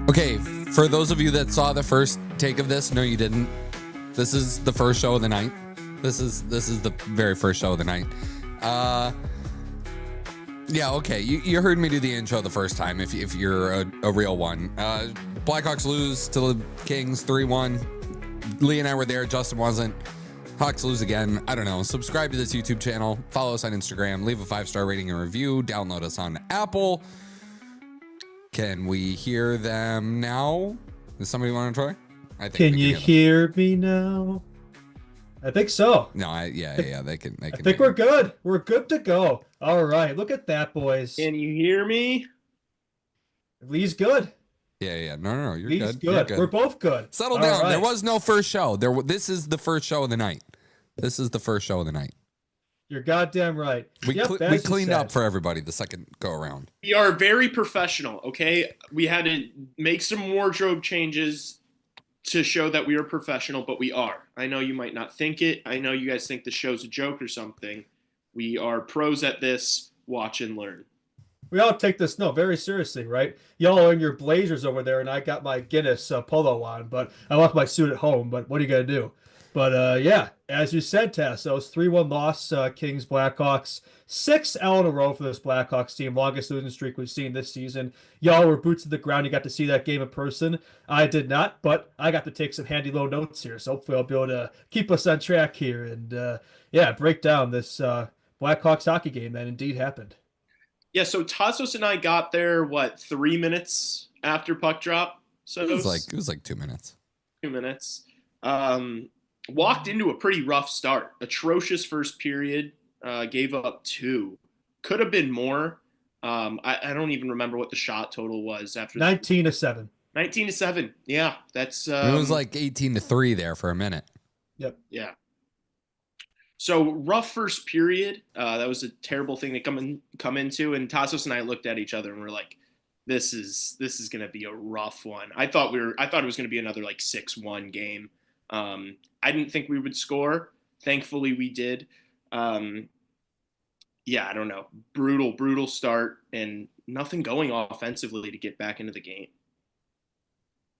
Okay, for those of you that saw the first take of this, no, you didn't. This is the first show of the night. This is the very first show of the night. Yeah, okay. You heard me do the intro the first time. If you're a real one, Blackhawks lose to the Kings 3-1. Lee and I were there. Justin wasn't. Hawks lose again. I don't know. Subscribe to this YouTube channel. Follow us on Instagram. Leave a 5-star rating and review. Download us on Apple. Can we hear them now? Does somebody want to try? I think. Can you hear me now? I think so. No, yeah. They can. I think we're good. We're good to go. All right. Look at that, boys. Can you hear me? Lee's good. Yeah. No. You're Lee's good. You're good. We're both good. Settle down. Right. There was no first show. This is the first show of the night. This is the first show of the night. You're goddamn right. We cleaned up for everybody the second go around. We are very professional, okay? We had to make some wardrobe changes to show that we are professional, but we are. I know you might not think it. I know you guys think the show's a joke or something. We are pros at this. Watch and learn. We all take this very seriously, right? Y'all are in your blazers over there, and I got my Guinness polo on, but I left my suit at home. But what are you gonna do? But yeah, as you said, Tassos, 3-1 loss, Kings Blackhawks, 6-0 in a row for this Blackhawks team, longest losing streak we've seen this season. Y'all were boots to the ground. You got to see that game in person. I did not, but I got to take some handy little notes here, so hopefully I'll be able to keep us on track here and yeah, break down this Blackhawks hockey game that indeed happened. Yeah, so Tassos and I got there 3 minutes after puck drop. So it was like 2 minutes. 2 minutes. Walked into a pretty rough start. Atrocious first period. Gave up 2. Could have been more. I don't even remember what the shot total was after 19-7. 19-7. Yeah, that's. It was like 18-3 there for a minute. Yep. Yeah. So rough first period. That was a terrible thing to come into. And Tassos and I looked at each other and we're like, "This is gonna be a rough one." I thought it was gonna be another 6-1 game. I didn't think we would score. Thankfully, we did. Yeah, I don't know. Brutal start and nothing going offensively to get back into the game.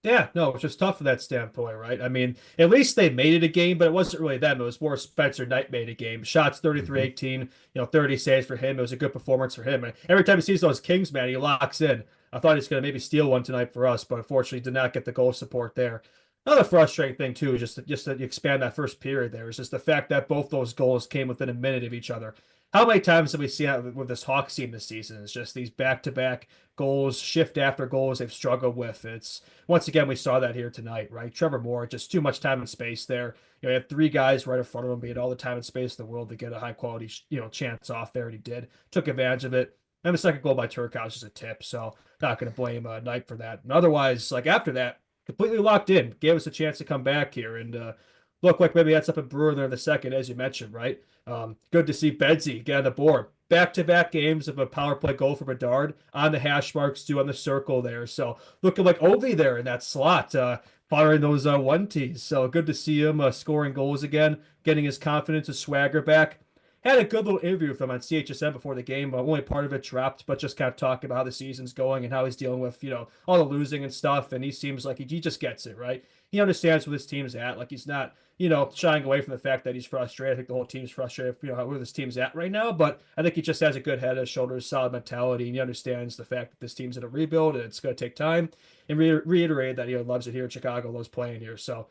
Yeah, no, it's just tough from that standpoint, right? I mean, at least they made it a game, but it wasn't really them. It was more Spencer Knight made a game. Shots 33-18, 30 saves for him. It was a good performance for him. And every time he sees those Kings, man, he locks in. I thought he was going to maybe steal one tonight for us, but unfortunately did not get the goal support there. Another frustrating thing, too, just to expand that first period there, is just the fact that both those goals came within a minute of each other. How many times have we seen that with this Hawks team this season? It's just these back-to-back goals, shift after goals they've struggled with. It's once again, we saw that here tonight, right? Trevor Moore, just too much time and space there. He had 3 guys right in front of him. He had all the time and space in the world to get a high-quality chance off there, and he did. Took advantage of it. And the second goal by Turcotte is a tip, so not going to blame Knight for that. And otherwise, after that, completely locked in, gave us a chance to come back here and look like maybe that's up at Brewer there in the second, as you mentioned, right? Good to see Bedsy get on the board. Back-to-back games of a power play goal for Bedard on the hash marks, 2 on the circle there. So looking like Ovi there in that slot, firing those 1-Ts. So good to see him scoring goals again, getting his confidence, his swagger back. Had a good little interview with him on CHR before the game. Only part of it dropped, but just kind of talking about how the season's going and how he's dealing with, all the losing and stuff. And he seems like he just gets it, right? He understands where this team's at. He's not, shying away from the fact that he's frustrated. I think the whole team's frustrated, where this team's at right now. But I think he just has a good head on his shoulders, solid mentality, and he understands the fact that this team's in a rebuild and it's going to take time. And reiterated that he loves it here in Chicago, loves playing here. So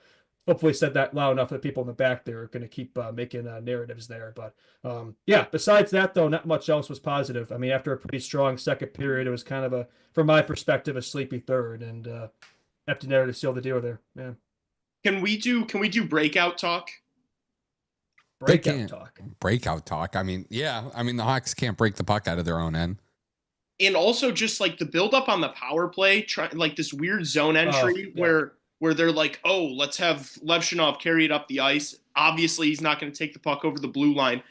hopefully said that loud enough that people in the back there are going to keep making narratives there. But yeah, besides that, though, not much else was positive. I mean, after a pretty strong second period, it was kind of from my perspective, a sleepy third, and empty narrative sealed the deal there, man. Can we do breakout talk? Breakout talk. I mean, yeah. I mean, the Hawks can't break the puck out of their own end. And also just the build up on the power play, this weird zone entry where they're like, oh, let's have Levshinov carry it up the ice. Obviously, he's not going to take the puck over the blue line.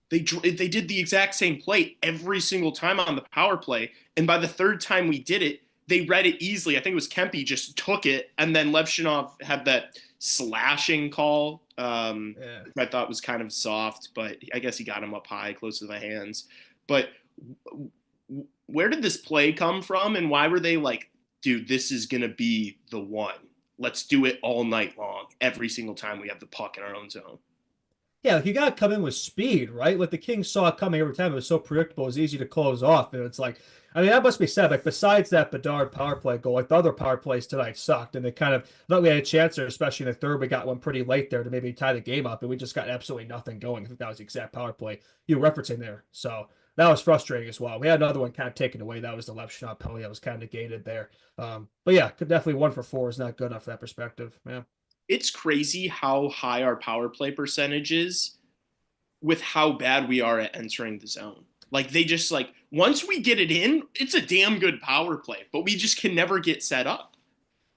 They did the exact same play every single time on the power play. And by the third time we did it, they read it easily. I think it was Kempe just took it, and then Levshinov had that slashing call. I thought was kind of soft, but I guess he got him up high, close to the hands. But where did this play come from, and why were they dude, this is going to be the one. Let's do it all night long, every single time we have the puck in our own zone. Yeah, like you got to come in with speed, right? Like the Kings saw it coming every time. It was so predictable. It was easy to close off. And it's like, I mean, that must be said. Like besides that Bedard power play goal, like the other power plays tonight sucked. And they kind of thought we had a chance there, especially in the third. We got one pretty late there to maybe tie the game up. And we just got absolutely nothing going. I think that was the exact power play you were referencing there. So that was frustrating as well. We had another one kind of taken away. That was the left shot penalty that was kind of negated there. But yeah, definitely 1 for 4 is not good enough from that perspective. Yeah. It's crazy how high our power play percentage is with how bad we are at entering the zone. Like they just like once we get it in, it's a damn good power play, but we just can never get set up.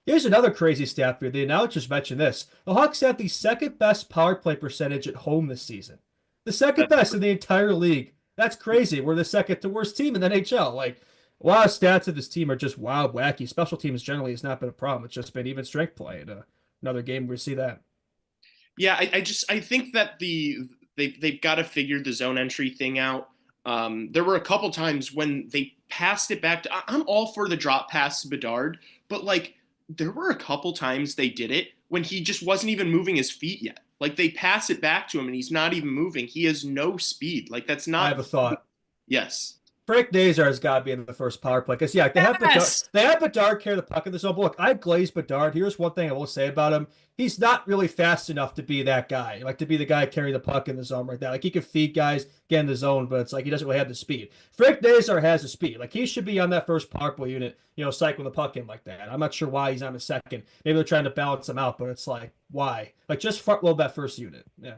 Here's another crazy stat for you. The announcers mentioned this. The Hawks have the second best power play percentage at home this season. The second best in the entire league. That's crazy. We're the second to worst team in the NHL. Like a lot of stats of this team are just wild, wacky. Special teams generally has not been a problem. It's just been even strength play. And another game we see that. Yeah, I think that they've got to figure the zone entry thing out. There were a couple times when they passed it back to, I'm all for the drop pass to Bedard, but like there were a couple times they did it when he just wasn't even moving his feet yet. Like they pass it back to him and he's not even moving. He has no speed. Like that's not. I have a thought. Yes. Frank Nazar has got to be in the first power play because yeah, they have Bedard carry the puck in the zone. But look, I glaze Bedard. Here's one thing I will say about him: he's not really fast enough to be that guy, like to be the guy carrying the puck in the zone right there. Like he can feed guys, get in the zone, but it's like he doesn't really have the speed. Frank Nazar has the speed. Like he should be on that first power play unit, cycling the puck in like that. I'm not sure why he's on the second. Maybe they're trying to balance him out, but it's like why? Like just front load that first unit. Yeah.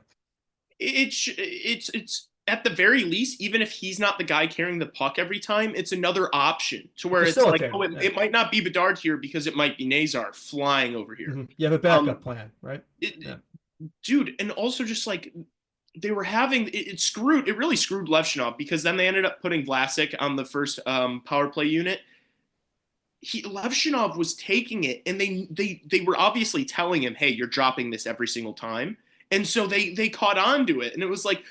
It's at the very least, even if he's not the guy carrying the puck every time, it's another option to where it's like, oh, it might not be Bedard here because it might be Nazar flying over here. Mm-hmm. You have a backup plan, right? Dude, and also just like they were having it really screwed Levshunov because then they ended up putting Vlasic on the first power play unit. Levshunov was taking it, and they were obviously telling him, hey, you're dropping this every single time. And so they caught on to it, and it was like,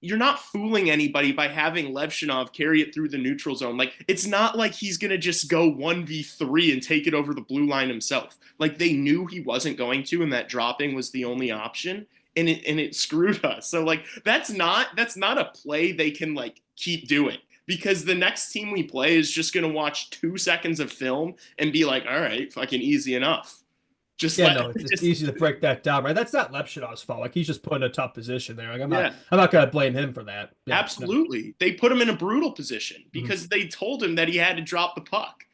you're not fooling anybody by having Levshunov carry it through the neutral zone. Like, it's not like he's going to just go 1v3 and take it over the blue line himself. Like, they knew he wasn't going to, and that dropping was the only option, and it screwed us. So, like, that's not a play they can, like, keep doing. Because the next team we play is just going to watch 2 seconds of film and be like, all right, fucking easy enough. It's easy to break that down, right? That's not Levshunov's fault. Like he's just put in a tough position there. Like I'm not gonna blame him for that. Yeah, absolutely. No. They put him in a brutal position because they told him that he had to drop the puck.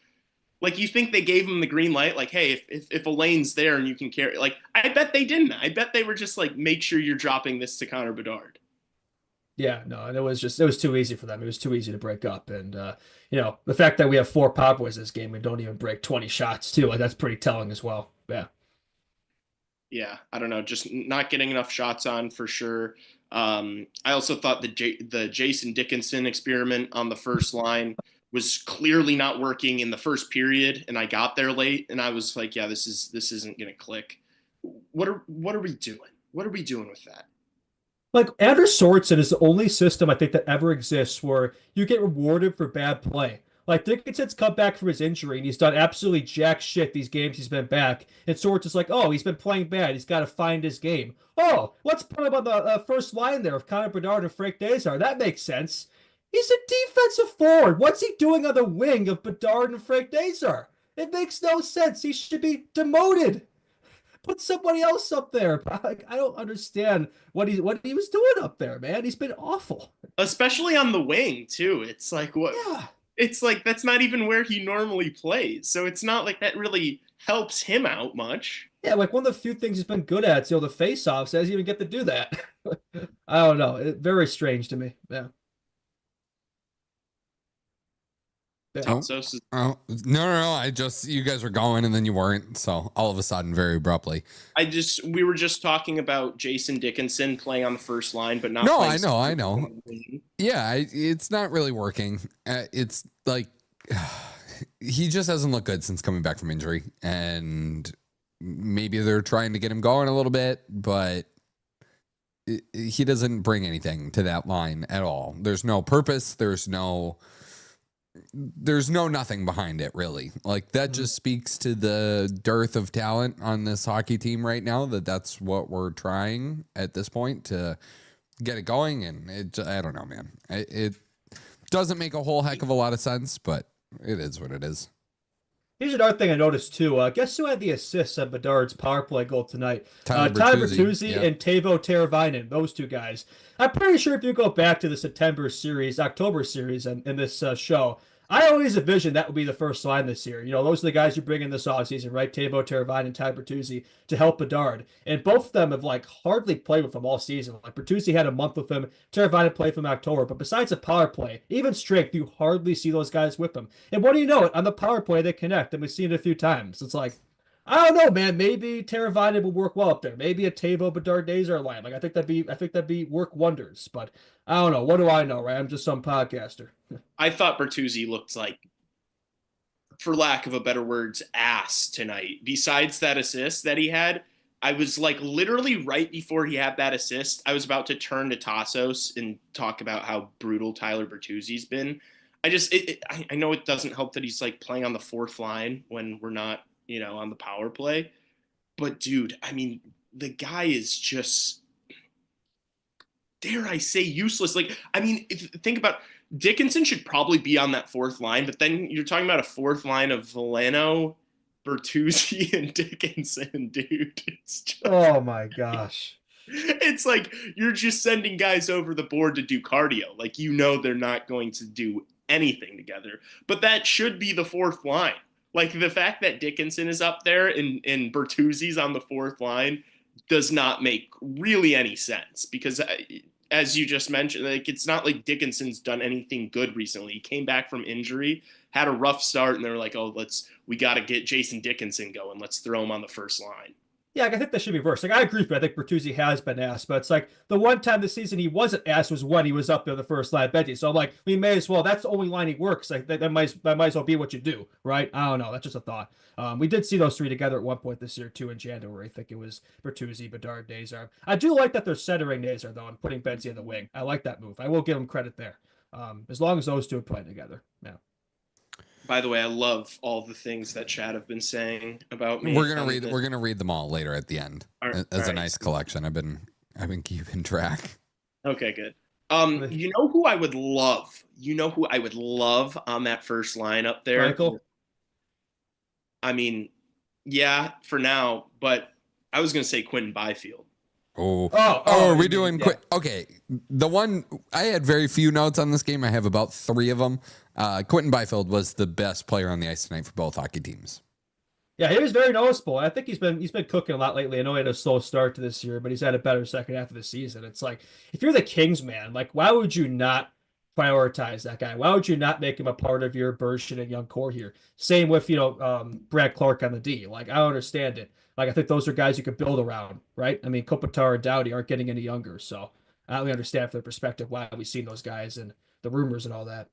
Like you think they gave him the green light, like, hey, if Elaine's there and you can carry, like I bet they didn't. I bet they were just like, make sure you're dropping this to Connor Bedard. Yeah, no, and it was too easy for them. It was too easy to break up. And the fact that we have 4 power plays this game and don't even break 20 shots too, like that's pretty telling as well. Yeah. Yeah, I don't know, just not getting enough shots on for sure. I also thought the Jason Dickinson experiment on the first line was clearly not working in the first period, and I got there late, and I was like, yeah, this isn't gonna click. What are we doing? What are we doing with that? Like Anders Sorensen is the only system I think that ever exists where you get rewarded for bad play. Like Dickinson's come back from his injury and he's done absolutely jack shit these games he's been back. And Sorensen's like, oh, he's been playing bad. He's got to find his game. Oh, let's put him on the first line there of Connor Bedard and Frank Nazar. That makes sense. He's a defensive forward. What's he doing on the wing of Bedard and Frank Nazar? It makes no sense. He should be demoted. Put somebody else up there. I don't understand what he was doing up there, man. He's been awful. Especially on the wing, too. It's like, what? Yeah. It's like that's not even where he normally plays. So it's not like that really helps him out much. Yeah, like one of the few things he's been good at, the face-offs. Doesn't even get to do that. I don't know. Very strange to me. Yeah. Tassos No. You guys were going and then you weren't. So all of a sudden, very abruptly. We were just talking about Jason Dickinson playing on the first line, but not. No, I know. Yeah, it's not really working. It's like he just hasn't looked good since coming back from injury, and maybe they're trying to get him going a little bit, but he doesn't bring anything to that line at all. There's no purpose. There's no there's nothing behind it, really. Like, that just speaks to the dearth of talent on this hockey team right now, that's what we're trying at this point to get it going. And I don't know, man. It doesn't make a whole heck of a lot of sense, but it is what it is. Here's another thing I noticed too. Guess who had the assists at Bedard's power play goal tonight? Tyler Bertuzzi yeah. and Teuvo Teravainen, those two guys. I'm pretty sure if you go back to the October series in this show, I always envisioned that would be the first line this year. You know, those are the guys you bring in this offseason, right? Teuvo Teravainen and Tyler Bertuzzi to help Bedard. And both of them have like hardly played with him all season. Like Bertuzzi had a month with him, Teravainen played from October. But besides the power play, even strength, you hardly see those guys with them. And what do you know? On the power play, they connect, and we've seen it a few times. It's like, I don't know, man. Maybe Teravainen will work well up there. Maybe a Teuvo Bedard Nazar line. Like I think that'd be work wonders. But I don't know. What do I know, right? I'm just some podcaster. I thought Bertuzzi looked like, for lack of a better words, ass tonight. Besides that assist that he had, I was like literally right before he had that assist, I was about to turn to Tassos and talk about how brutal Tyler Bertuzzi's been. I know it doesn't help that he's like playing on the fourth line when we're not, on the power play. But dude, I mean, the guy is just, dare I say, useless. Like, I mean, think about Dickinson should probably be on that fourth line, but then you're talking about a fourth line of Veleno, Bertuzzi, and Dickinson, dude. It's just, oh my gosh. It's like you're just sending guys over the board to do cardio. Like, they're not going to do anything together. But that should be the fourth line. Like, the fact that Dickinson is up there and Bertuzzi's on the fourth line does not make really any sense because as you just mentioned, like it's not like Dickinson's done anything good recently. He came back from injury, had a rough start, and they were like, "Oh, we got to get Jason Dickinson going. Let's throw him on the first line." Yeah, I think that should be reversed. Like I agree with you. I think Bertuzzi has been asked, but it's like the one time this season he wasn't asked was when he was up there the first line bench. So I'm like, we may as well. That's the only line he works. Like that might as well be what you do, right? I don't know. That's just a thought. We did see those three together at one point this year too in January. I think it was Bertuzzi, Bedard, Nazar. I do like that they're centering Nazar though and putting Benzie in the wing. I like that move. I will give him credit there. As long as those two are playing together. Yeah. By the way, I love all the things that Chad have been saying about me. We're gonna read them all later at the end as a nice collection. I've been keeping track. Okay, good. You know who I would love? You know who I would love on that first line up there? Michael? I mean, yeah, for now, but I was gonna say Quentin Byfield. Are we doing quick? Okay, the one I had very few notes on this game. I have about 3 of them. Quentin Byfield was the best player on the ice tonight for both hockey teams. Yeah, he was very noticeable. I think he's been cooking a lot lately. I know he had a slow start to this year, but he's had a better second half of the season. It's like if you're the Kings, man, like why would you not prioritize that guy? Why would you not make him a part of your Bergeron and young core here? Same with Brad Clark on the D. Like I don't understand it. Like I think those are guys you could build around, right? I mean, Kopitar and Doughty aren't getting any younger, so I don't really understand from the perspective why we've seen those guys and the rumors and all that.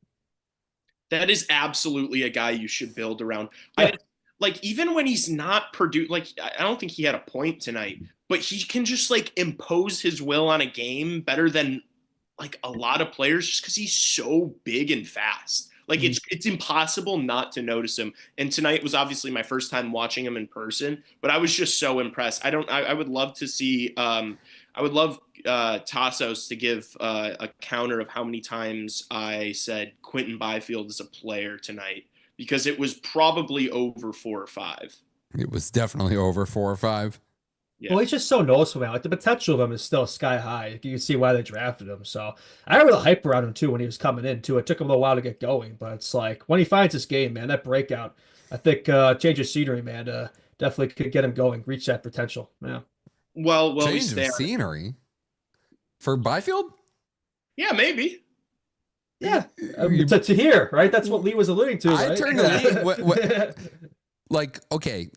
That is absolutely a guy you should build around. Yeah. Like even when he's not produced, like I don't think he had a point tonight, but he can just like impose his will on a game better than like a lot of players just because he's so big and fast. Like it's impossible not to notice him. And tonight was obviously my first time watching him in person, but I was just so impressed. I would love to see. I would love Tassos to give a counter of how many times I said Quentin Byfield is a player tonight because it was probably over 4 or 5. It was definitely over 4 or 5. Yeah. Well, he's just so noticeable, man. Like the potential of him is still sky high. You can see why they drafted him. So I had a real hype around him too when he was coming in too. It took him a little while to get going, but it's like when he finds his game, man, that breakout, I think change of scenery, man, definitely could get him going, reach that potential. Yeah. Well, change he's there. Of scenery for Byfield. Yeah, maybe. Yeah, to hear, right? That's what Lee was alluding to. Right? I turned to Lee. Like, okay,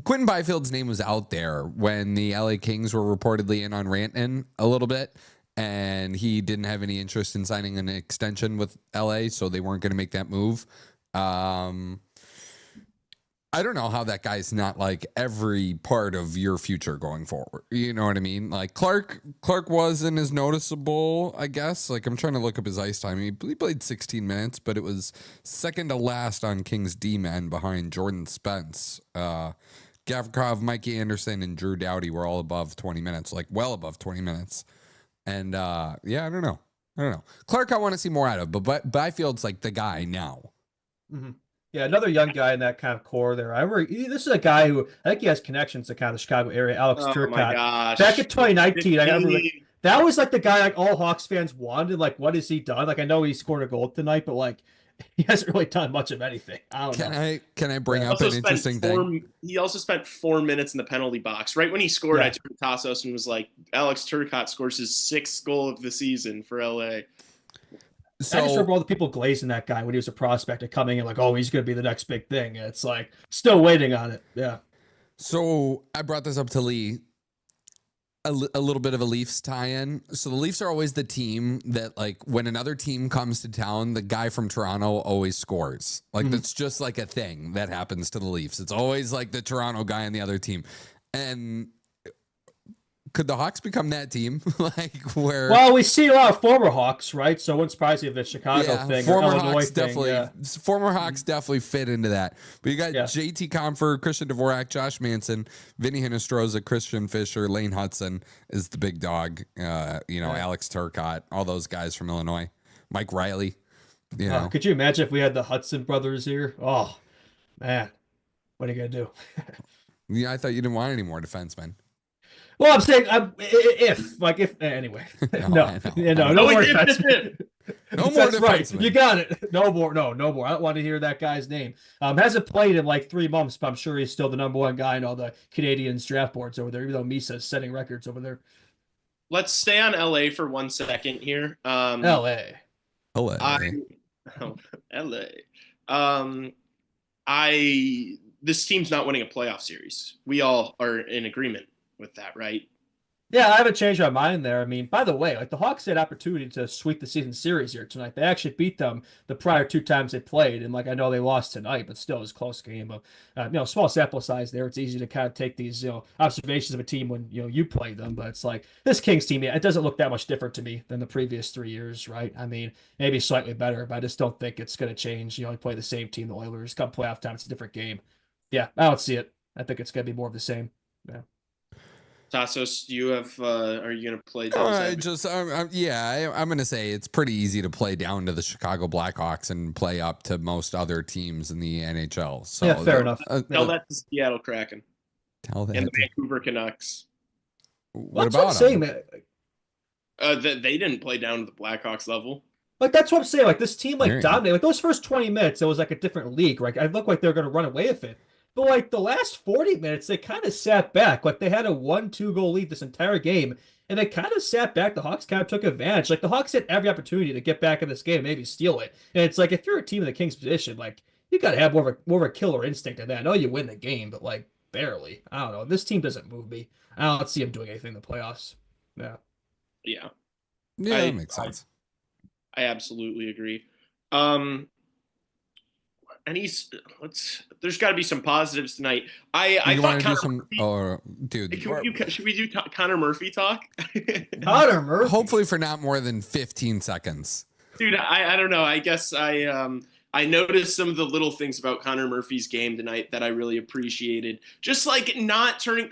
Quentin Byfield's name was out there when the LA Kings were reportedly in on Rantanen a little bit, and he didn't have any interest in signing an extension with LA, so they weren't going to make that move. I I don't know how that guy's not like every part of your future going forward. You know what I mean? Like Clark wasn't as noticeable, I guess. Like I'm trying to look up his ice time. He played 16 minutes, but it was second to last on Kings D-men behind Jordan Spence. Gavrikov, Mikey Anderson, and Drew Doughty were all above 20 minutes, like well above 20 minutes. And yeah, I don't know. Clark, I want to see more out of, but Byfield's like the guy now. Mm-hmm. Yeah, another young guy in that kind of core there. This is a guy who I think he has connections to kind of the Chicago area. Alex Turcotte. My gosh! Back in 2019, I remember that was like the guy like all Hawks fans wanted. Like, what has he done? Like, I know he scored a goal tonight, but like he hasn't really done much of anything. I don't know. Can I bring up an interesting thing? He also spent 4 minutes in the penalty box. Right when he scored, I turned to Tassos and was like, Alex Turcotte scores his 6th goal of the season for LA. So, I just remember all the people glazing that guy when he was a prospect and coming in like, oh, he's going to be the next big thing. And it's like, still waiting on it. Yeah. So I brought this up to Lee, a little bit of a Leafs tie-in. So the Leafs are always the team that, like, when another team comes to town, the guy from Toronto always scores. Like, that's just like a thing that happens to the Leafs. It's always like the Toronto guy on the other team. And could the Hawks become that team? Like where? Well, we see a lot of former Hawks, right? So it wouldn't surprise you if the Chicago thing, former or Illinois Hawks thing, definitely, former Hawks definitely fit into that. But you got JT Compher, Christian Dvorak, Josh Manson, Vinny Hinostroza, Christian Fisher, Lane Hudson is the big dog. Alex Turcotte, all those guys from Illinois, Mike Riley. You know, could you imagine if we had the Hudson brothers here? Oh man, what are you gonna do? Yeah, I thought you didn't want any more defensemen. Well, I'm saying if anyway, no more defensemen. No more defensemen. Right. You got it. No more. I don't want to hear that guy's name. Hasn't played in like 3 months, but I'm sure he's still the #1 guy in all the Canadians draft boards over there, even though Misa's setting records over there. Let's stay on LA for 1 second here. LA. This team's not winning a playoff series. We all are in agreement with that, right? Yeah, I haven't changed my mind there. I mean, by the way, like the Hawks had opportunity to sweep the season series here tonight. They actually beat them the prior 2 times they played, and like I know they lost tonight, but still it was a close game. But small sample size there. It's easy to kind of take these observations of a team when you play them, but it's like this Kings team. It doesn't look that much different to me than the previous 3 years, right? I mean, maybe slightly better, but I just don't think it's going to change. You play the same team, the Oilers. Come playoff time, it's a different game. Yeah, I don't see it. I think it's going to be more of the same. Yeah. Tassos, do you have? Are you going to play? I'm going to say it's pretty easy to play down to the Chicago Blackhawks and play up to most other teams in the NHL. So yeah, fair enough. Tell that to Seattle Kraken. Tell that. And the Vancouver Canucks. What about I'm saying, man? They didn't play down to the Blackhawks level. Like that's what I'm saying. Like this team, dominated. Like those first 20 minutes, it was like a different league. Right? I looked like they were going to run away with it. But like the last 40 minutes, they kind of sat back. Like they had a 1-2 goal lead this entire game, and they kind of sat back. The Hawks kind of took advantage. Like the Hawks had every opportunity to get back in this game, and maybe steal it. And it's like if you're a team in the Kings position, like you got to have more of a killer instinct than that. I know you win the game, but like barely. I don't know. This team doesn't move me. I don't see them doing anything in the playoffs. Yeah. That makes sense. I absolutely agree. And there's got to be some positives tonight. I thought should we do Connor Murphy talk? Connor Murphy. Hopefully for not more than 15 seconds. Dude, I don't know. I guess I noticed some of the little things about Connor Murphy's game tonight that I really appreciated. Just like not turning.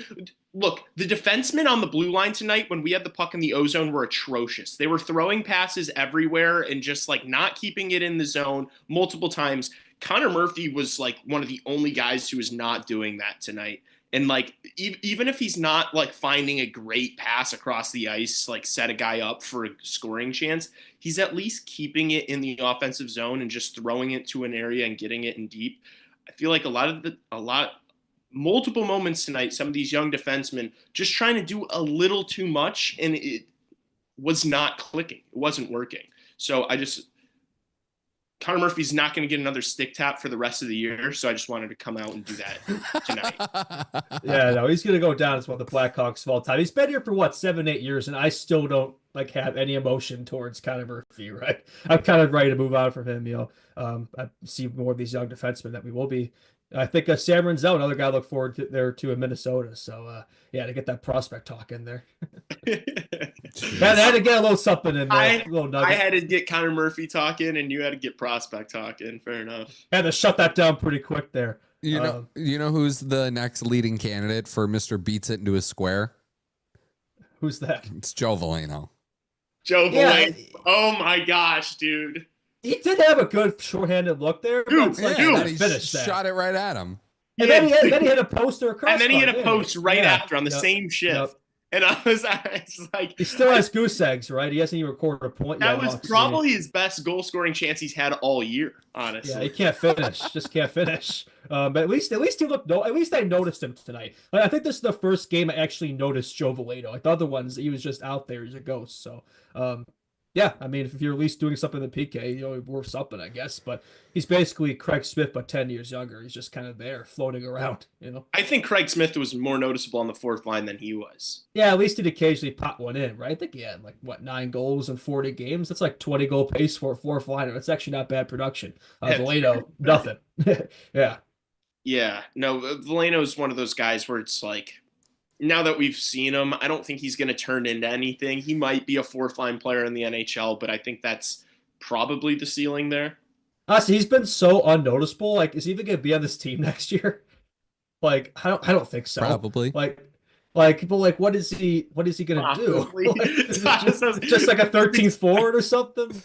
Look, the defensemen on the blue line tonight, when we had the puck in the O-zone, were atrocious. They were throwing passes everywhere and just like not keeping it in the zone multiple times. Connor Murphy was like one of the only guys who was not doing that tonight. And like, even if he's not like finding a great pass across the ice, like set a guy up for a scoring chance, he's at least keeping it in the offensive zone and just throwing it to an area and getting it in deep. I feel like multiple moments tonight, some of these young defensemen just trying to do a little too much, and it was not clicking. It wasn't working. So Connor Murphy's not going to get another stick tap for the rest of the year, so I just wanted to come out and do that tonight. Yeah, no, he's going to go down as one of the Blackhawks of all time. He's been here for 7-8 years, and I still don't have any emotion towards Connor Murphy. Right, I'm kind of ready to move on from him. I see more of these young defensemen that we will be I think Sam Renzel, another guy I look forward to there to in Minnesota. So yeah, to get that prospect talk in there. I had to get a little something in there. A little nugget. I had to get Connor Murphy talking, and you had to get prospect talking. Fair enough. Had to shut that down pretty quick there. You know who's the next leading candidate for Mr. Beats It into a Square? Who's that? It's Joe Veleno. Joe Veleno. Oh my gosh, dude. He did have a good shorthanded look there. Dude, he shot it right at him. And then he had a poster across. And then he had a post right after on the same shift. Yep. And I was like, he still has goose eggs, right? He hasn't even recorded a point yet. That was probably his best goal scoring chance he's had all year, honestly. Yeah, he can't finish. Just can't finish. But at least he looked. At least I noticed him tonight. I think this is the first game I actually noticed Joe Veleno. Like the other ones, he was just out there as a ghost. So, yeah, I mean, if you're at least doing something in the PK, worth something, I guess. But he's basically Craig Smith, but 10 years younger. He's just kind of there, floating around, I think Craig Smith was more noticeable on the fourth line than he was. Yeah, at least he'd occasionally pop one in, right? I think he had, 9 goals in 40 games? That's like 20 goal pace for a fourth liner. It's actually not bad production. Veleno, nothing. Yeah. Yeah, no, Veleno is one of those guys where it's like, now that we've seen him, I don't think he's going to turn into anything. He might be a fourth-line player in the NHL, but I think that's probably the ceiling there. Honestly, he's been so unnoticeable. Like, is he even going to be on this team next year? I don't think so. Probably. But what is he going to do? Just like a 13th forward or something?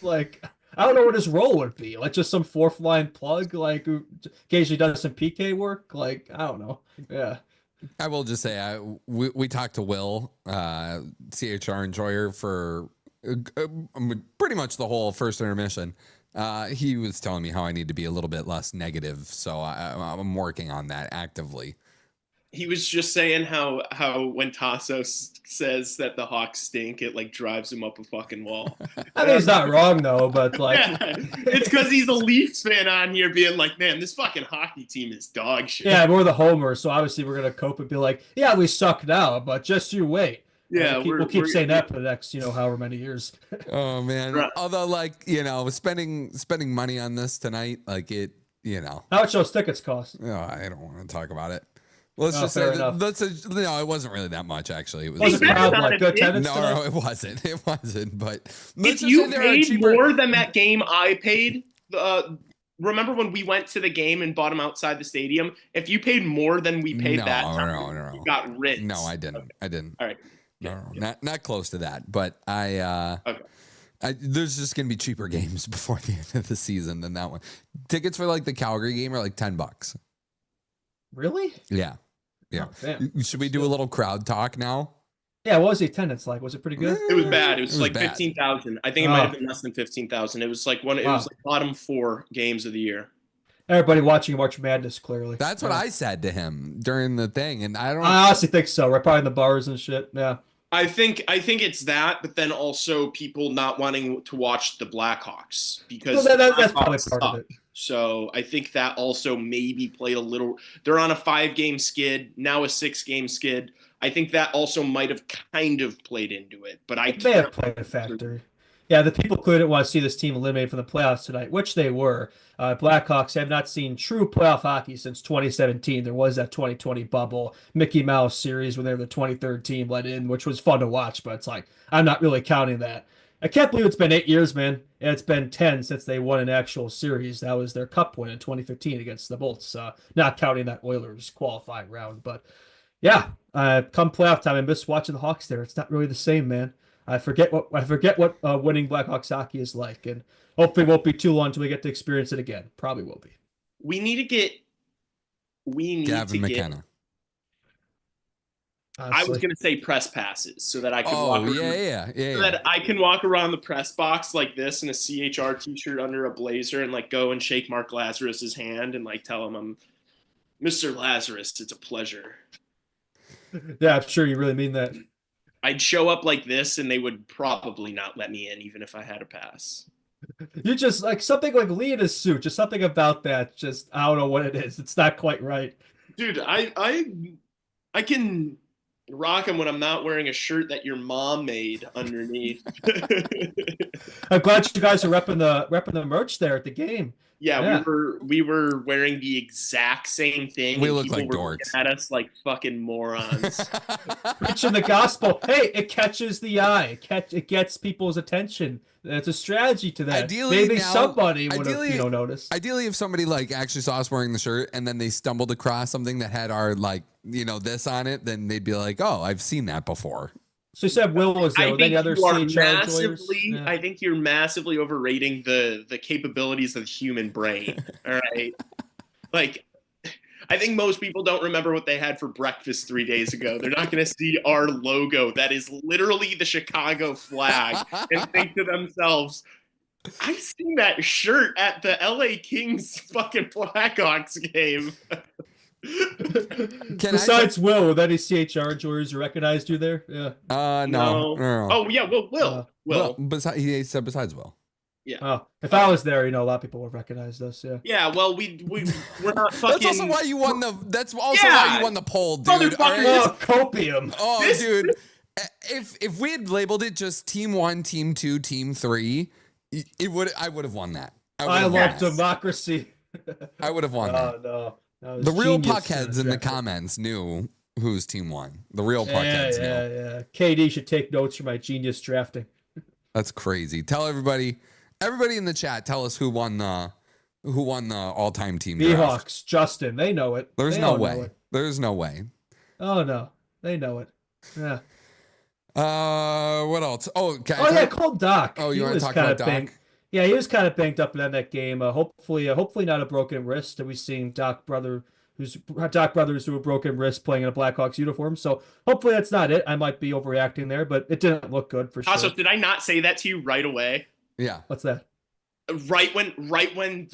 I don't know what his role would be. Like, just some fourth-line plug, who occasionally does some PK work? I don't know. Yeah. I will just say, we talked to Will, CHR enjoyer, for pretty much the whole first intermission. He was telling me how I need to be a little bit less negative, so I'm working on that actively. He was just saying how when Tassos says that the Hawks stink, it drives him up a fucking wall. I mean, he's not wrong though, but yeah, it's because he's a Leafs fan on here being like, man, this fucking hockey team is dog shit. Yeah, we're the homers, so obviously we're gonna cope and be like, yeah, we suck now, but just you wait. Yeah, we'll keep saying that for the next, however many years. Oh man. Right. Although spending money on this tonight, how much those tickets cost? Oh, I don't want to talk about it. Let's just say it wasn't really that much actually. It was good attendance. No, it wasn't. It wasn't. But if you paid more than that game I paid, remember when we went to the game and bought them outside the stadium? If you paid more than we paid no, you got rinsed. No, I didn't. Okay. I didn't. All right. No, not close to that. But there's just gonna be cheaper games before the end of the season than that one. Tickets for the Calgary game are $10. Really? Yeah. Yeah. Oh, should we do a little crowd talk now? Yeah. What was the attendance like? Was it pretty good? It was bad. It was 15,000. I think it might have been less than 15,000. It was it was bottom 4 games of the year. Everybody watching March Madness, clearly. That's what I said to him during the thing, and I honestly think so. We're probably in the bars and shit. Yeah. I think it's that, but then also people not wanting to watch the Blackhawks because that's probably part of it. So I think that also maybe played a little. They're on a 5-game skid, now a 6-game skid. I think that also might have kind of played into it, but it may have played a factor. Yeah, the people clearly didn't want to see this team eliminated from the playoffs tonight, which they were. Blackhawks have not seen true playoff hockey since 2017. There was that 2020 bubble Mickey Mouse series when they were the 23rd team let in, which was fun to watch, but it's I'm not really counting that. I can't believe it's been 8 years, man. It's been 10 since they won an actual series. That was their cup win in 2015 against the Bolts, not counting that Oilers qualifying round. But yeah, come playoff time, I miss watching the Hawks there. It's not really the same, man. I forget what winning Blackhawks hockey is like, and hopefully it won't be too long until we get to experience it again. Probably will be. We need to get Gavin McKenna. I was going to say press passes so that I can walk around, so that I can walk around the press box like this in a CHR t-shirt under a blazer and go and shake Mark Lazarus's hand and tell him I'm Mr. Lazarus. It's a pleasure. Yeah, I'm sure you really mean that. I'd show up like this and they would probably not let me in even if I had a pass. You just something like Lee in his suit, just something about that. Just I don't know what it is. It's not quite right. Dude, I can rock him when I'm not wearing a shirt that your mom made underneath. I'm glad you guys are repping the merch there at the game. Yeah, Yeah. we were wearing the exact same thing. We and look people like were dorks. looking at us like fucking morons. Preaching the gospel. Hey, it catches the eye. It gets people's attention. There's a strategy to that. Ideally, Maybe now, somebody would have, noticed. Ideally, if somebody like actually saw us wearing the shirt and then they stumbled across something that had our like, this on it, then they'd be like, "Oh, I've seen that before." So you said Will was there. I Were think any other you are CHR joiners? massively. Yeah. I think you're massively overrating the capabilities of the human brain. All right, like I think most people don't remember what they had for breakfast 3 days ago. They're not going to see our logo that is literally the Chicago flag and think to themselves, "I seen that shirt at the LA Kings fucking Blackhawks game." Besides Will, were any CHR joiners who recognized you there? Yeah. No. Oh yeah, Will. He said besides Will. Yeah. Oh, if I was there, a lot of people would recognize us. Yeah. Yeah. Well, we're not fucking. That's also why you won the. That's also why you won the poll, dude. Oh, copium. Oh, dude. If we had labeled it just Team 1, Team 2, Team 3, I would have won that. I love democracy. I would have won that. No. The real puckheads in the comments knew who's Team 1. The real puckheads knew. Yeah. KD should take notes from my genius drafting. That's crazy. Tell everybody in the chat. Tell us who won the all-time team draft. Hawks, Justin, they know it. There's no way. There's no way. Oh no, they know it. Yeah. What else? Oh, call Doc. Oh, you want to talk about Doc? Yeah, he was kind of banged up in that game. Hopefully not a broken wrist. We've seen Doc brothers who have broken wrist playing in a Blackhawks uniform. So hopefully that's not it. I might be overreacting there, but it didn't look good for sure. Also, did I not say that to you right away? Yeah. What's that? Right when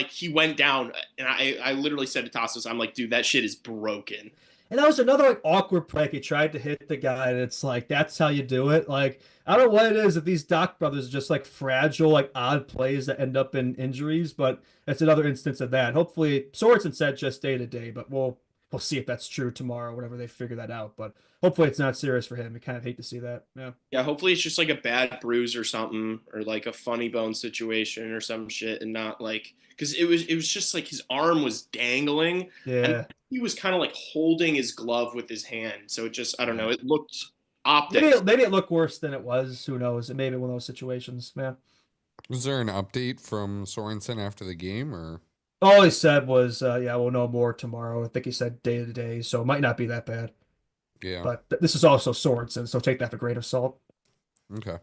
he went down, and I literally said to Tassos, I'm like, dude, that shit is broken. And that was another awkward play. He tried to hit the guy, and it's like, that's how you do it. Like, I don't know what it is if these Doc brothers are just like fragile, like odd plays that end up in injuries, but that's another instance of that. Hopefully, Sorensen said just day to day, but we'll see if that's true tomorrow, whenever they figure that out. But hopefully it's not serious for him. I kind of hate to see that. Yeah. Yeah, hopefully it's just like a bad bruise or something, or like a funny bone situation or some shit, and not like, because it was just like his arm was dangling. Yeah. And he was kind of like holding his glove with his hand. So it just, I don't know, it looked optic. Maybe it looked worse than it was. Who knows? It may be one of those situations. Yeah. Was there an update from Sorensen after the game, or? All he said was, we'll know more tomorrow. I think he said day to day, so it might not be that bad. Yeah. But this is also Sorensen, so take that with a grain of salt. Okay.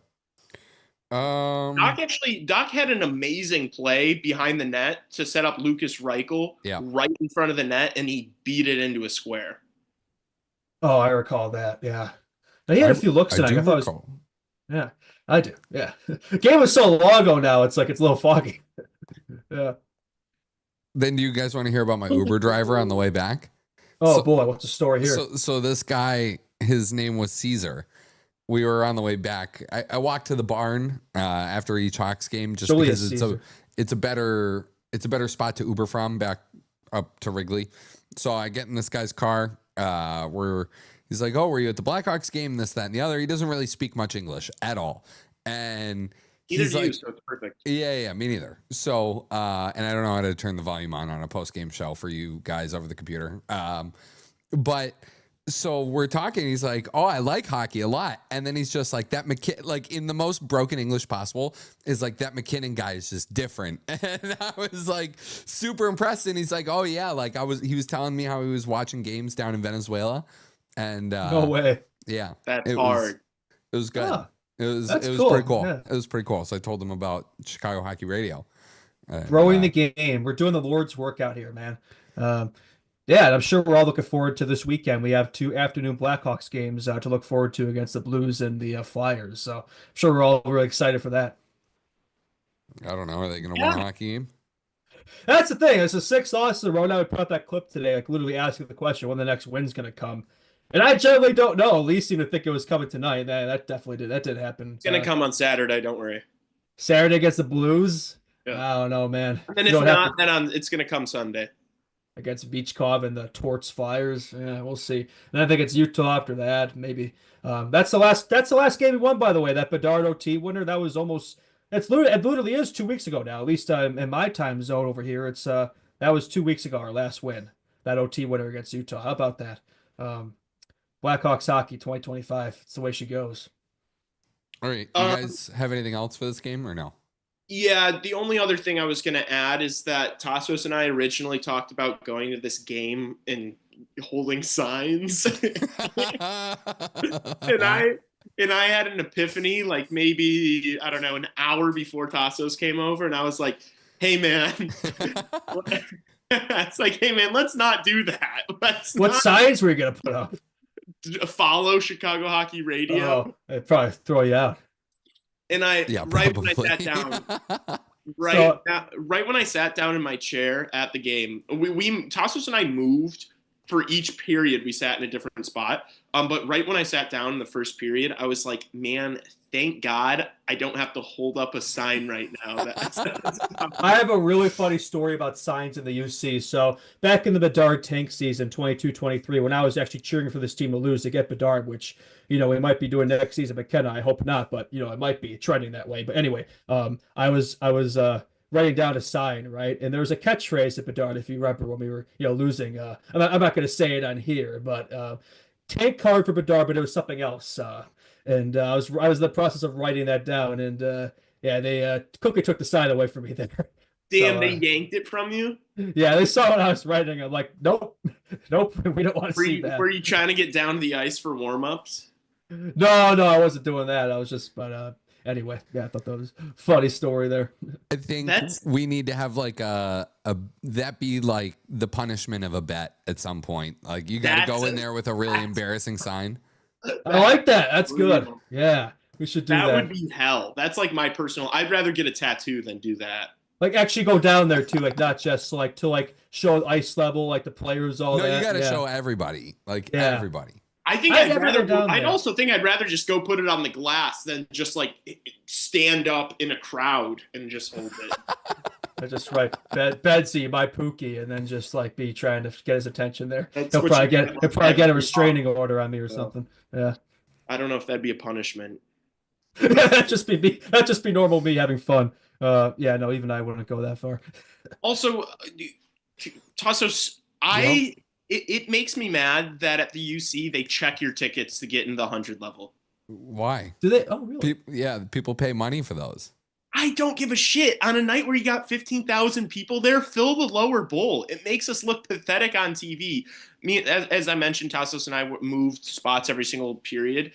Doc had an amazing play behind the net to set up Lucas Reichel right in front of the net, and he beat it into a square. Oh, I recall that. Yeah. Now, he had a few looks tonight. Yeah, I do. Yeah. The game was so long ago now, it's like it's a little foggy. Yeah. Then do you guys want to hear about my Uber driver on the way back? Oh, boy, what's the story here? So this guy, his name was Caesar. We were on the way back. I walked to the barn after each Hawks game just because it's a better spot to Uber from back up to Wrigley. So I get in this guy's car. He's like, "Oh, were you at the Blackhawks game? This, that, and the other." He doesn't really speak much English at all, and he's like, so it's perfect. Yeah, me neither. So, and I don't know how to turn the volume on a post-game show for you guys over the computer. But so we're talking. He's like, "Oh, I like hockey a lot," and then he's just like, "That like in the most broken English possible, is like that McKinnon guy is just different." And I was like super impressed. And he's like, "Oh yeah, like he was telling me how he was watching games down in Venezuela." And no way. Yeah, that's hard. It was good. Huh. It was cool. pretty cool. Yeah. It was pretty cool. So I told him about Chicago Hockey Radio. Growing the game. We're doing the Lord's work out here, man. And I'm sure we're all looking forward to this weekend. We have 2 afternoon Blackhawks games to look forward to against the Blues and the Flyers. So I'm sure we're all really excited for that. I don't know. Are they going to win a hockey game? That's the thing. It's a 6 losses in a row. Now we put out that clip today, like literally asking the question when the next win's going to come. And I generally don't know. Lee seemed to think it was coming tonight. That definitely did. That did happen. It's going to come on Saturday. Don't worry. Saturday against the Blues? Yeah. I don't know, man. And if not, then it's going to come Sunday. Against Beachcov and the Torts Flyers. Yeah, we'll see. And I think it's Utah after that, maybe. That's the last game we won, by the way. That Bedard OT winner, that was almost It literally is 2 weeks ago now. At least in my time zone over here, it's that was 2 weeks ago, our last win, that OT winner against Utah. How about that? Um, Blackhawks hockey 2025. It's the way she goes. All right. You guys have anything else for this game or no? Yeah, the only other thing I was going to add is that Tassos and I originally talked about going to this game and holding signs. and I had an epiphany, like maybe, I don't know, an hour before Tassos came over, and I was like, hey man. It's like, hey man, let's not do that. What signs were you gonna put up? Follow Chicago Hockey Radio. Oh, it'd probably throw you out. And right when I sat down, right when I sat down in my chair at the game, we Tassos and I moved for each period. We sat in a different spot. But right when I sat down in the first period, I was like, man, thank God I don't have to hold up a sign right now. I have a really funny story about signs in the UC. So back in the Bedard tank season, 22-23, when I was actually cheering for this team to lose to get Bedard, which, we might be doing next season, McKenna. I hope not, but, it might be trending that way. But anyway, I was writing down a sign, right? And there was a catchphrase at Bedard, if you remember, when we were, losing. I'm not going to say it on here, but tank card for Bedard, but it was something else. And I was in the process of writing that down, and they quickly took the sign away from me there. Damn, they yanked it from you? Yeah, they saw what I was writing. I'm like, nope, we don't want to see that. Were you trying to get down to the ice for warm-ups? No, I wasn't doing that. I was just, but anyway, yeah, I thought that was a funny story there. I think we need to have like that be like the punishment of a bet at some point. Like you got to go in there with a really embarrassing sign. I like that. That's good. Yeah, we should do that. That would be hell. That's like my personal. I'd rather get a tattoo than do that. Like actually go down there too, like not just like to show ice level, like the players all that. No, you got to show everybody, everybody. I think I'd also think I'd rather just go put it on the glass than just like stand up in a crowd and just hold it. I just write Bedsy, my Pookie, and then just like be trying to get his attention there. He'll probably get a restraining order on me or something. Yeah. I don't know if that'd be a punishment. That'd just be normal me having fun. Yeah, no, even I wouldn't go that far. Also, Tassos, it makes me mad that at the UC they check your tickets to get in the 100 level. Why? Do they? Oh, really? People pay money for those. I don't give a shit. On a night where you got 15,000 people there, fill the lower bowl. It makes us look pathetic on TV. As I mentioned, Tassos and I moved spots every single period.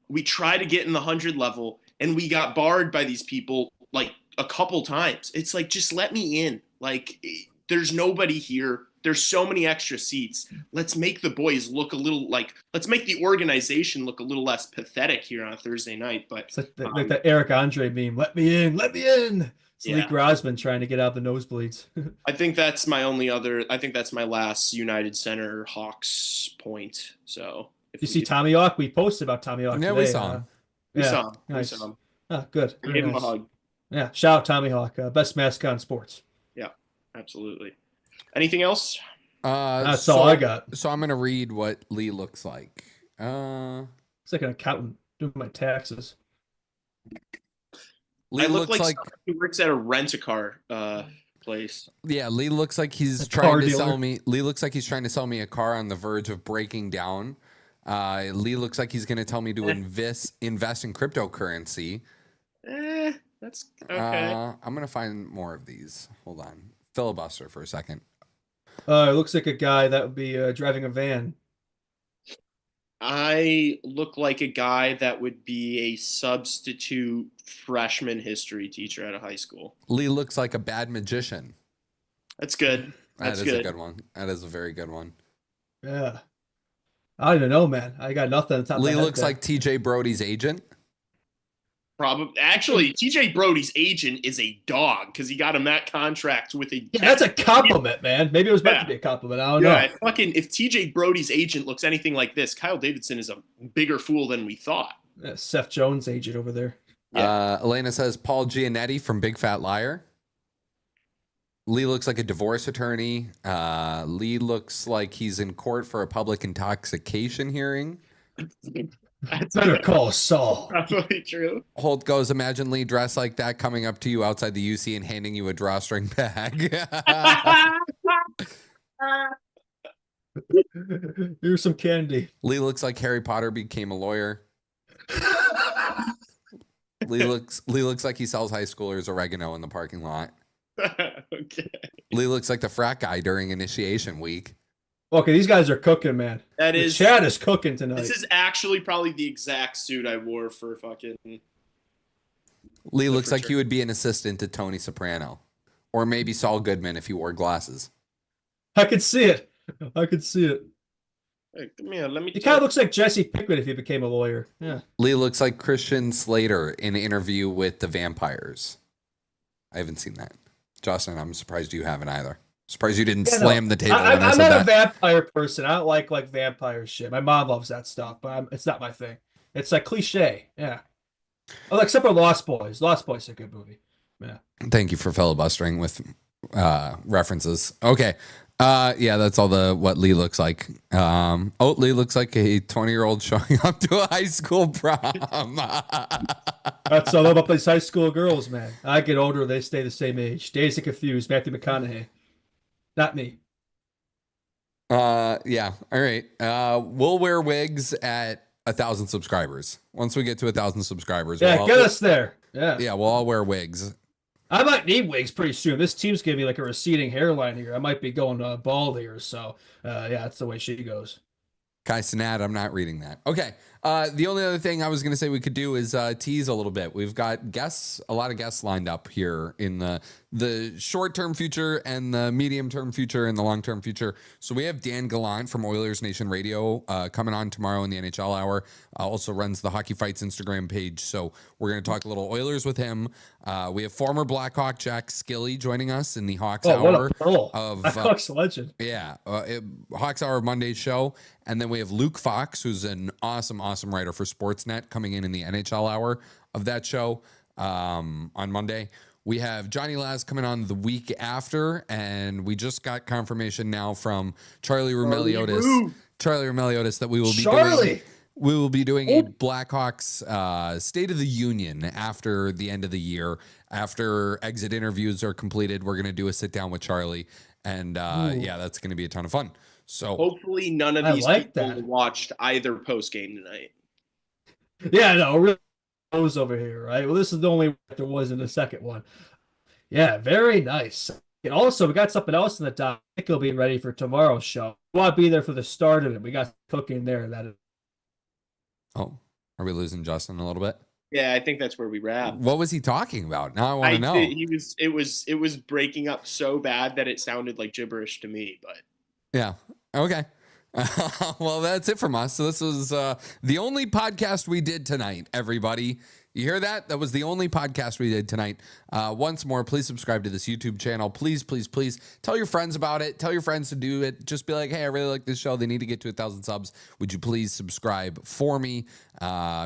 We try to get in the 100 level, and we got barred by these people like a couple times. It's like, just let me in. Like, there's nobody here. There's so many extra seats. Let's make the boys look a little let's make the organization look a little less pathetic here on a Thursday night. But it's like the Eric Andre meme. Let me in. It's Lee Grosman trying to get out of the nosebleeds. I think that's my last United Center Hawks point. So you see Tommy Hawk? We posted about Tommy Hawk. Yeah, today. We saw him. We saw him. Nice. We saw him. Oh, good. We gave him a hug. Yeah, shout out Tommy Hawk, best mascot in sports. Yeah, absolutely. Anything else? That's all I got. So I'm going to read what Lee looks like. It's like an accountant doing my taxes. Lee looks like he works at a rent-a-car place. Yeah, Lee looks like he's trying to sell me. Lee looks like he's trying to sell me a car on the verge of breaking down. Lee looks like he's going to tell me to invest in cryptocurrency. That's okay. I'm going to find more of these. Hold on. Filibuster for a second. It looks like a guy that would be driving a van. I look like a guy that would be a substitute freshman history teacher at a high school. Lee looks like a bad magician. That's good. That is a good one. That is a very good one. Yeah. I don't even know, man. I got nothing on top of Lee looks like TJ Brody's agent. Probably. Actually, TJ Brody's agent is a dog because he got him that contract with a. Yeah, that's a compliment, man. Maybe it was meant to be a compliment. I don't know. If TJ Brody's agent looks anything like this, Kyle Davidson is a bigger fool than we thought. Seth Jones' agent over there. Yeah. Elena says Paul Giannetti from Big Fat Liar. Lee looks like a divorce attorney. Lee looks like he's in court for a public intoxication hearing. That's Better call Saul. probably true. Holt goes, imagine Lee dressed like that coming up to you outside the UC and handing you a drawstring bag. Here's some candy. Lee looks like Harry Potter became a lawyer. Lee looks like he sells high schoolers oregano in the parking lot. Okay. Lee looks like the frat guy during initiation week. Okay, these guys are cooking, man. That The is chat is cooking tonight. This is actually probably the exact suit I wore for fucking. Lee looks like he would be an assistant to Tony Soprano, or maybe Saul Goodman if he wore glasses. I could see it. I could see it. Hey, come here, let me. He kind of looks like Jesse Pinkman if he became a lawyer. Yeah. Lee looks like Christian Slater in an interview with the vampires. I haven't seen that. Justin, I'm surprised you haven't either. Surprised you didn't slam the table when I I'm said not that. a vampire person. I don't like vampire shit. My mom loves that stuff, but it's not my thing. It's like cliche. Yeah. Oh, except for Lost Boys. Lost Boys is a good movie. Yeah. Thank you for filibustering with references. Okay. Yeah, that's all what Lee looks like. Lee looks like a 20-year-old showing up to a high school prom. That's all about these high school girls, man. I get older, they stay the same age. Days of Confused, Matthew McConaughey. Not me. Yeah. All right. We'll wear wigs at 1,000 subscribers. Once we get to 1,000 subscribers. Yeah, get us there. Yeah. Yeah, we'll all wear wigs. I might need wigs pretty soon. This team's giving me like a receding hairline here. I might be going bald here. So, yeah, that's the way she goes. Kai Sinat, I'm not reading that. Okay. The only other thing I was going to say we could do is tease a little bit. We've got guests, a lot of guests lined up here in the short-term future and the medium-term future and the long-term future. So we have Dan Gallant from Oilers Nation Radio coming on tomorrow in the NHL Hour. Also runs the Hockey Fights Instagram page. So we're going to talk a little Oilers with him. We have former Blackhawk Jack Skilly joining us in the Hawks Hour of Blackhawks legend. Yeah, Hawks Hour of Monday's show. And then we have Luke Fox, who's an awesome writer for Sportsnet, coming in the NHL Hour of that show on Monday. We have Johnny Laz coming on the week after, and we just got confirmation now from Charlie Roumeliotis that we will be doing a Blackhawks State of the Union after the end of the year. After exit interviews are completed, we're going to do a sit down with Charlie, and yeah, that's going to be a ton of fun. So hopefully none of these people watched either post game tonight. Yeah, no, really knows over here, right? Well, this is the only there was in the second one. Yeah, very nice. And also, we got something else in the doc. He'll be ready for tomorrow's show. We want to be there for the start of it. We got cooking there. Oh, are we losing Justin a little bit? Yeah, I think that's where we wrap. What was he talking about? Now I want to know. It was breaking up so bad that it sounded like gibberish to me, but yeah. Okay. Well, that's it from us. So this was the only podcast we did tonight, everybody. You hear that? That was the only podcast we did tonight. Once more, please subscribe to this YouTube channel. Please, please, please tell your friends about it. Tell your friends to do it. Just be like, hey, I really like this show. They need to get to 1,000 subs. Would you please subscribe for me?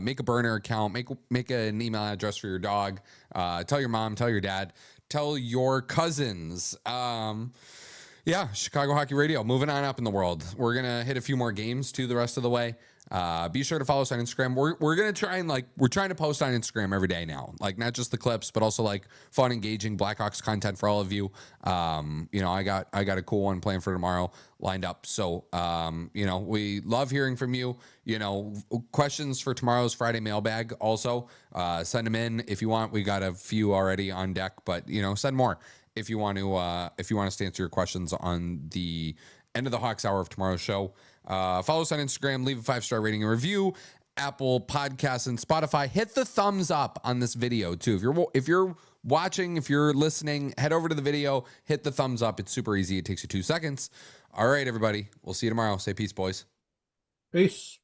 Make a burner account. Make an email address for your dog. Tell your mom. Tell your dad. Tell your cousins. Yeah, Chicago Hockey Radio, moving on up in the world. We're going to hit a few more games, too, the rest of the way. Be sure to follow us on Instagram. We're going to try and, we're trying to post on Instagram every day now. Not just the clips, but also, fun, engaging Blackhawks content for all of you. I got a cool one planned for tomorrow lined up. So, we love hearing from you. Questions for tomorrow's Friday mailbag also. Send them in if you want. We got a few already on deck, but, send more. If you want us to answer your questions on the end of the Hawks Hour of tomorrow's show, follow us on Instagram, leave a 5-star rating and review, Apple Podcasts and Spotify. Hit the thumbs up on this video too. If you're watching, if you're listening, head over to the video, hit the thumbs up. It's super easy. It takes you 2 seconds. All right, everybody. We'll see you tomorrow. Say peace, boys. Peace.